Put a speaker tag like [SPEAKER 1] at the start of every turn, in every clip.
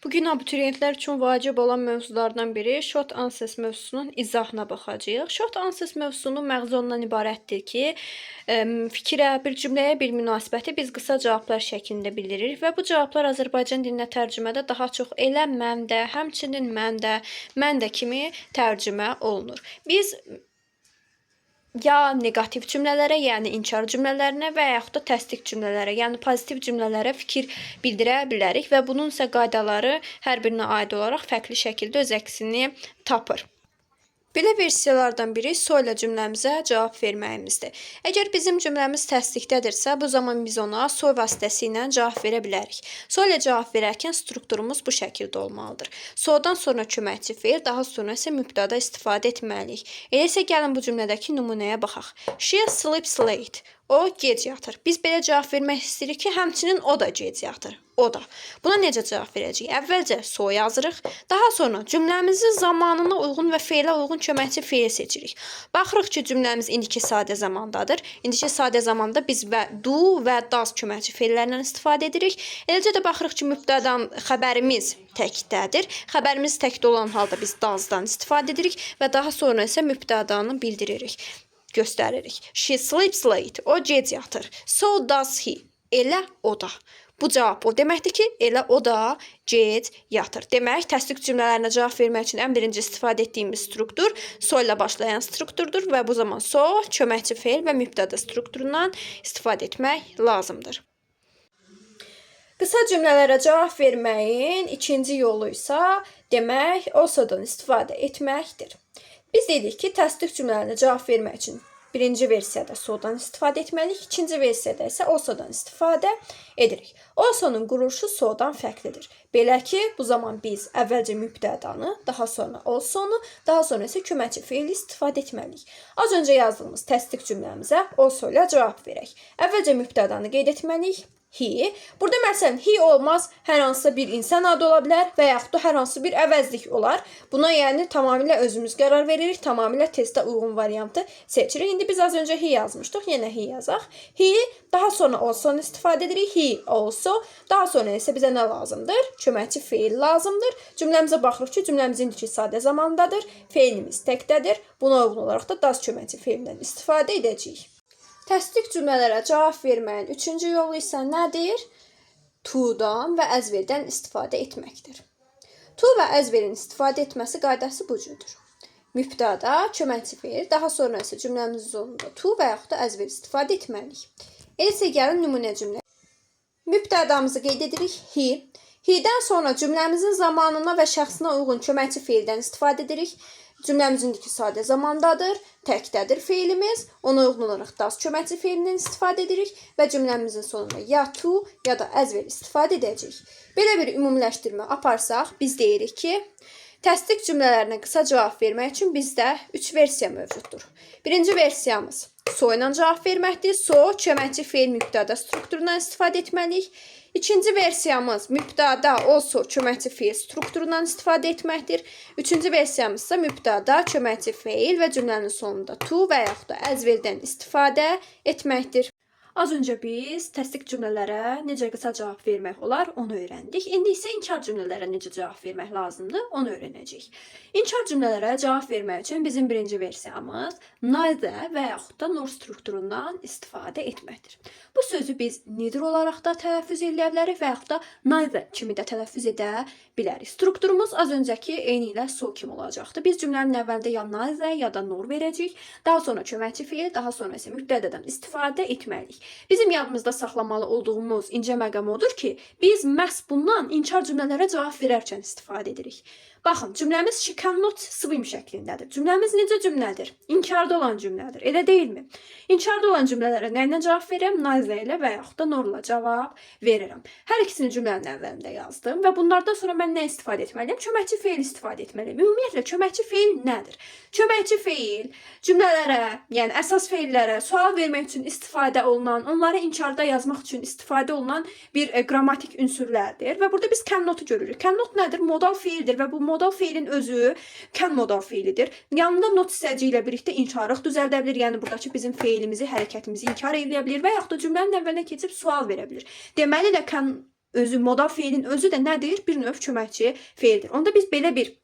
[SPEAKER 1] Bugün abituriyentlər üçün vacib olan mövzulardan biri short answers mövzusunun izahına baxacağıq. Short answers mövzusunun məğzi ondan ibarətdir ki, fikrə, bir cümləyə, bir münasibəti biz qısa cavablar şəklində bildiririk və bu cavablar Azərbaycan dilinə tərcümədə daha çox elə, mən də, həmçinin mən də kimi tərcümə olunur. Biz ya negativ cümlələrə, yəni inkar cümlələrinə və yaxud da təsdiq cümlələrə, yəni pozitiv cümlələrə fikir bildirə bilərik və bunun isə qaydaları hər birinə aid olaraq fərqli şəkildə öz əksini tapır. Belə versiyalardan biri so ilə cümləmizə cavab verməyimizdir. Əgər bizim cümləmiz təsdiqdədirsə, bu zaman biz ona so vasitəsilə cavab verə bilərik. So ilə cavab verərkən strukturumuz bu şəkildə olmalıdır. So'dan sonra köməkçi feil, daha sonra isə mübtəda istifadə etməliyik. Elə isə gəlin bu cümlədəki nümunəyə baxaq. She sleeps late. O gec yatır. Biz belə cavab vermək istəyirik ki, həmçinin o da gec yatır. O da. Buna necə cavab verəcəyik? Əvvəlcə so yazırıq. Daha sonra cümləmizin zamanına uyğun və feilə uyğun köməkçi feili seçirik. Baxırıq ki, cümləmiz indiki sadə zamandadır. İndiki sadə zamanda biz do və does köməkçi feillərindən istifadə edirik. Eləcə də baxırıq ki, mübtədan xəbərimiz təkdədir. Xəbərimiz təkdə olan halda biz does'dan istifadə edirik və daha sonra isə mübtədanı bildiririk. Göstəririk. She sleeps late. O gec yatır. So does he. Elə o da. Bu cavab o deməkdir ki, elə o da gec yatır. Demək, təsdiq cümlələrinə cavab vermək üçün ən birinci istifadə etdiyimiz struktur so ilə başlayan strukturdur və bu zaman so, köməkçi feil və mübtəda strukturundan istifadə etmək lazımdır. Qısa cümlələrə cavab verməyin ikinci yolu isə demək, also-dan istifadə etməkdir. Biz dedik ki, təsdiq cümlələrinə cavab vermək üçün birinci versiyada so-dan istifadə etməliyik, ikinci versiyada isə also-dan istifadə edirik. Also-nun quruluşu so-dan fərqlidir. Belə ki, bu zaman biz əvvəlcə mübtədanı, daha sonra also-nu, daha sonra isə köməkçi feili istifadə etməliyik. Az öncə yazdığımız təsdiq cümləmizə also ilə cavab verək. Əvvəlcə mübtədanı qeyd etməliyik. He. Burada məsələn he olmaz, hər hansısa bir insan adı ola bilər və yaxud da hər hansı bir əvəzlik olar. Buna yəni tamamilə özümüz qərar veririk, tamamilə testə uyğun variantı seçirik. İndi biz az öncə he yazmışdıq, yenə he yazaq. He, daha sonra also-nu istifadə edirik. He, also. Daha sonra isə bizə nə lazımdır? Köməkçi feil lazımdır. Cümləmizə baxırıq ki, cümləmiz indiki sadə zamandadır. Feilimiz təkdədir. Buna uyğun olaraq da does köməkçi feilindən istifadə edəcəyik. Təsdiq cümlələrə cavab verməyin üçüncü yolu isə nədir? To-dan və əzverdən istifadə etməkdir. To və əzverin istifadə etməsi qaydası bu cürdür. Mübtəda, köməkçi feil, daha sonra isə cümləmizin sonunda to və yaxud da əzver istifadə etməliyik. Elə isə gəlin nümunə cümlə. Mübtədamızı qeyd edirik he. He-dən sonra cümləmizin zamanına və şəxsinə uyğun köməkçi feildən istifadə edirik. Cümləmiz indiki sadə zamandadır, təkdədir feilimiz. Ona uyğun olaraq does köməkçi feilindən istifadə edirik və cümləmizin sonunda ya to ya da əzver istifadə edəcəyik. Belə bir ümumiləşdirmə aparsaq, biz deyirik ki, təsdiq cümlələrinə qısa cavab vermək üçün bizdə 3 versiya mövcuddur. Birinci versiyamız so ilə cavab verməkdir. So, köməkçi feil mübtəda strukturundan istifadə etməliyik. İkinci versiyamız mübtəda, also, köməkçi feil strukturundan istifadə etməkdir. Üçüncü versiyamız isə mübtəda, köməkçi feil və cümlənin sonunda to və yaxud da əzverdən istifadə etməkdir. Az öncə biz təsdiq cümlələrə necə qısa cavab vermək olar, onu öyrəndik. İndi isə inkar cümlələrə necə cavab vermək lazımdır, onu öyrənəcəyik. İnkar cümlələrə cavab vermək üçün bizim birinci versiyamız neither və yaxud da nor strukturundan istifadə etməkdir. Bu sözü biz neither olaraq da tələffüz edə bilərik və yaxud da neither kimi də tələffüz edə bilərik. Strukturumuz az öncəki eyni ilə so kimi olacaqdır. Biz cümlənin əvvəlində ya neither ya da nor verəcəyik. Daha sonra köməkçi feil, daha sonra isə mübtədadan istifadə etməliyik. Bizim yadımızda saxlamalı olduğumuz incə məqam odur ki, biz məhz bundan inkar cümlələrə cavab verərkən istifadə edirik. Baxın, cümləmiz she cannot swim şəklindədir. Cümləmiz necə cümlədir? İnkarda olan cümlədir, elə deyilmi? İnkarda olan cümlələrə nə ilə cavab verirəm? Neither ilə və yaxud da norla cavab verirəm. Hər ikisini cümlənin əvvəlində yazdım və bunlardan sonra mən nə istifadə etməliyəm? Köməkçi feil istifadə etməliyəm. Ümumiyyətlə, köməkçi feil nədir? Köməkçi feil cümlələrə, yəni əsas feillərə sual vermək üçün istifadə olunan, onları inkarda yazmaq üçün istifadə olunan bir qrammatik ünsürlərdir və burada biz cannot-u görürük. Cannot nədir? Modal feildir və bu modal feilin özü can modal feilidir. Yanında not hissəci ilə birlikdə inkarıq düzəldə bilir. Yəni buradakı bizim feilimizi, hərəkətimizi inkar edə bilir və yaxud da cümlənin əvvəlinə keçib sual verə bilir. Deməli də can özü, modal feilin özü də nədir? Bir növ köməkçi feildir. Onda biz belə bir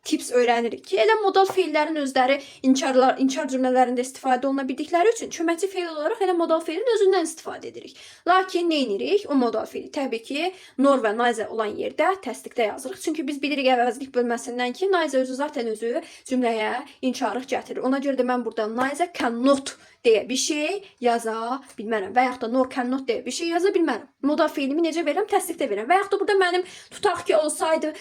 [SPEAKER 1] tips öyrənirik ki, elə modal feillərin özləri inkar cümlələrində istifadə oluna bildikləri üçün köməkçi feil olaraq elə modal feilin özündən istifadə edirik. Lakin nə edirik? O modal feili təbii ki, nor və nayzə olan yerdə təsdiqdə yazırıq. Çünki biz bilirik əvəzlik bölməsindən ki, nayzə özü zaten özü cümləyə inkarlıq gətirir. Ona görə də mən burada nayzə cannot deyə bir şey yaza bilmərəm və yaxud da nor cannot deyə bir şey yaza bilmərəm. Modal feilimi necə verirəm? Təsdiqdə verirəm. Və yaxud da burada mənim tutaq ki, olsaydı,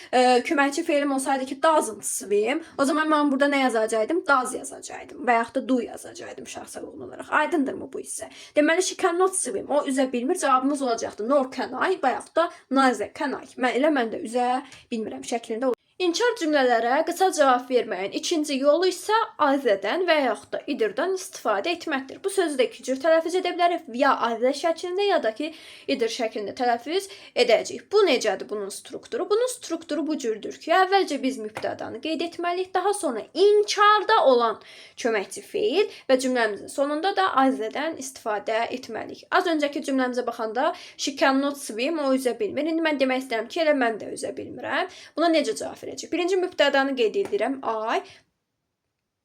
[SPEAKER 1] köməkçi feilim olsaydı ki, doesn't swim, o zaman mən burada nə yazacaqdım? Does yazacaqdım və yaxud da do yazacaqdım şəxs səbəbi olaraq. Aydındırmı bu hissə? Deməli, she cannot swim. O üzə bilmir. Cavabımız olacaqdı nor can I və yaxud da neither can I. Mən də üzə bilmirəm şəklində olur. İnkar cümlələrə qısa cavab verməyin ikinci yolu isə eitherdən və yaxud da eitherdən istifadə etməkdir. Bu sözü də iki cür tələffüz edə bilərik. Ya either şəklində, ya da ki either şəklində tələffüz edəcəyik. Bu necədir bunun strukturu? Bunun strukturu bu cürdür ki, əvvəlcə biz mübtədanı qeyd etməliyik, daha sonra inkarda olan köməkçi feil və cümləmizin sonunda da eitherdən istifadə etməliyik. Az öncəki cümləmizə baxanda she cannot swim, o üzə bilmir. İndi mən demək istəyirəm ki, elə mən də üzə bilmirəm. Buna necə cavab verəcəm? Birinci mübtədanı qeyd edirəm, I.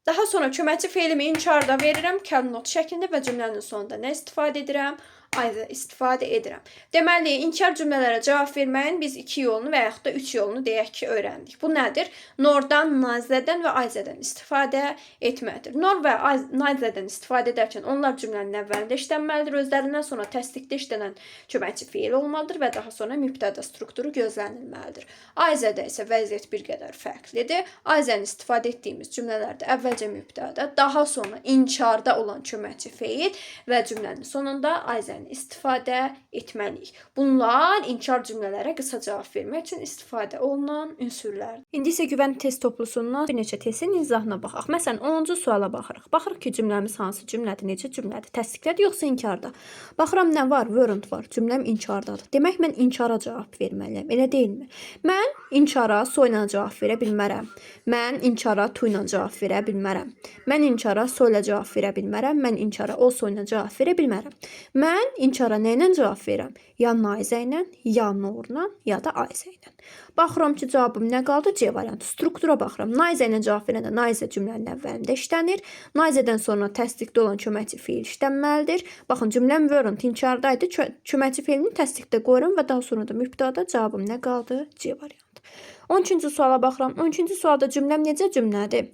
[SPEAKER 1] Daha sonra köməkçi feilimi inkarda verirəm, cannot şəklində və cümlənin sonunda nə istifadə edirəm? Either istifadə edirəm. Deməli, inkar cümlələrə cavab verməyin biz 2 yolunu və yaxud da 3 yolunu deyək ki, öyrəndik. Bu nədir? Nordan, neitherdən və eitherdən istifadə etməkdir. Nor və neitherdən istifadə edərkən onlar cümlənin əvvəlində işlənməlidir. Özlərindən sonra təsdiqdə işlənən köməkçi feil olmalıdır və daha sonra mübtəda strukturu gözlənilməlidir. Eitherdə isə vəziyyət bir qədər fərqlidir. Eitherdən istifadə etdiyimiz cümlələrdə əvvəlcə mübtəda, daha sonra inkarda olan köməkçi feil və cümlənin sonunda eitherdən istifadə etməliyik. Bunlar inkar cümlələrə qısa cavab vermək üçün istifadə olunan ünsürlərdir. İndi isə güvən test toplusundan bir neçə testin izahına baxaq. Məsələn, 10-cu suala baxırıq. Baxırıq ki, cümləmiz hansı cümlədir, necə cümlədir? Təsdiqlədir yoxsa inkarda? Baxıram nə var? Warrant var. Cümləm inkardadır. Demək mən inkara cavab verməliyəm. Elə deyilmi? Mən inkara so ilə cavab verə bilmərəm. Mən inkara to ilə cavab verə bilmərəm. Mən inkara so ilə cavab verə bilmərəm. Mən inkara also ilə cavab verə bilmərəm. Mən inkara nə ilə cavab verirəm? Ya neither ilə, ya norla, ya da either ilə. Baxıram ki, cavabım nə qaldı? C variantı. Struktura baxıram. Neither ilə cavab verəndə neither cümlənin əvvəlində işlənir. Neitherdən sonra təsdiqdə olan köməkçi feil işlənməlidir. Baxın, cümləm warrant inkardaydı. Köməkçi feilini təsdiqdə qoyuram və daha sonra da mübtəda cavabım nə qaldı? C variantı. 13-cü suala baxıram. 13-cü sualda cümləm necə cümlədir?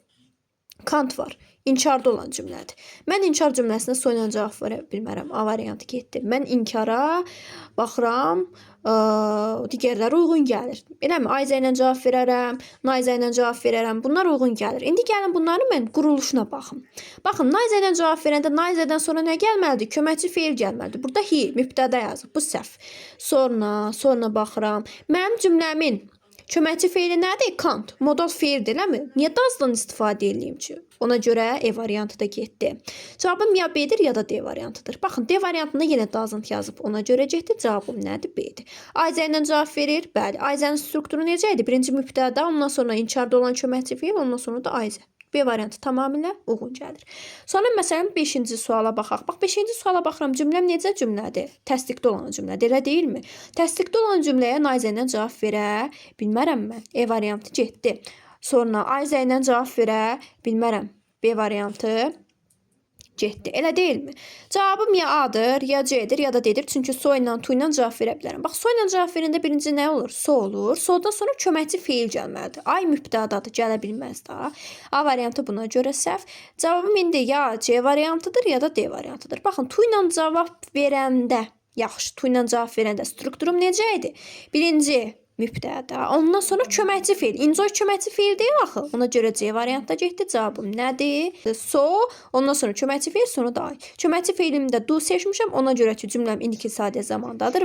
[SPEAKER 1] Can't var. İnkarda olan cümlədir. Mən inkar cümləsinə so ilə cavab verə bilmərəm. A variantı getdi. Mən inkara baxıram, digərləri uyğun gəlir. Eləmi? Either ilə cavab verərəm, neither ilə cavab verərəm. Bunlar uyğun gəlir. İndi gəlin bunların mən quruluşuna baxım. Baxın, neither ilə cavab verəndə neitherdən sonra nə gəlməlidir? Köməkçi feil gəlməlidir. Burada he, mübtəda yazıb. Bu səhv. Sonra baxıram. Mənim cümləmin köməkçi feili nədir? Can't. Modal feildir, eləmi? Niyə does'dan istifadə edeyim ki? Ona görə E variantı da getdi. Cavabım ya B'dir, ya da D variantıdır. Baxın, D variantında yenə doesn't yazıb. Ona görə getdi. Cavabım nədir? B'dir. Either ilə cavab verir. Bəli. Either'ın strukturu necə idi? Birinci mübtəda, ondan sonra inkarda olan köməkçi feil, ondan sonra da either. B variantı tamamilə uyğun gəlir. Sonra məsələn 5-ci suala baxaq. Bax 5-ci suala baxıram. Cümləm necə cümlədir? Təsdiqdə olan cümlədir, elə deyilmi? Təsdiqdə olan cümləyə neither ilə cavab verə bilmərəm mən. E variantı getdi. Sonra either ilə cavab verə bilmərəm. B variantı getdi. Elə deyilmi? Cavabım ya A'dır, ya C'dir, ya da D'dir. Çünki so ilə, to ilə cavab verə bilərəm. Bax, so ilə cavab verəndə birinci nə olur? So olur. So'dan sonra köməkçi feil gəlməlidir. Ay mübtədadır, gələ bilməz daha. A variantı buna görə səhv. Cavabım indi ya C variantıdır, ya da D variantıdır. Baxın, to ilə cavab verəndə, yaxşı, to ilə cavab verəndə strukturum necə idi? Birinci mübtəda, ondan sonra köməkçi feil. İncoy köməkçi feil deyil axı. Ona görə C variantda getdi. Cavabım nədir? So, ondan sonra köməkçi feil, sonra da ay. Köməkçi feilimi də do seçmişəm. Ona görə ki, cümləm indiki sadə zamandadır.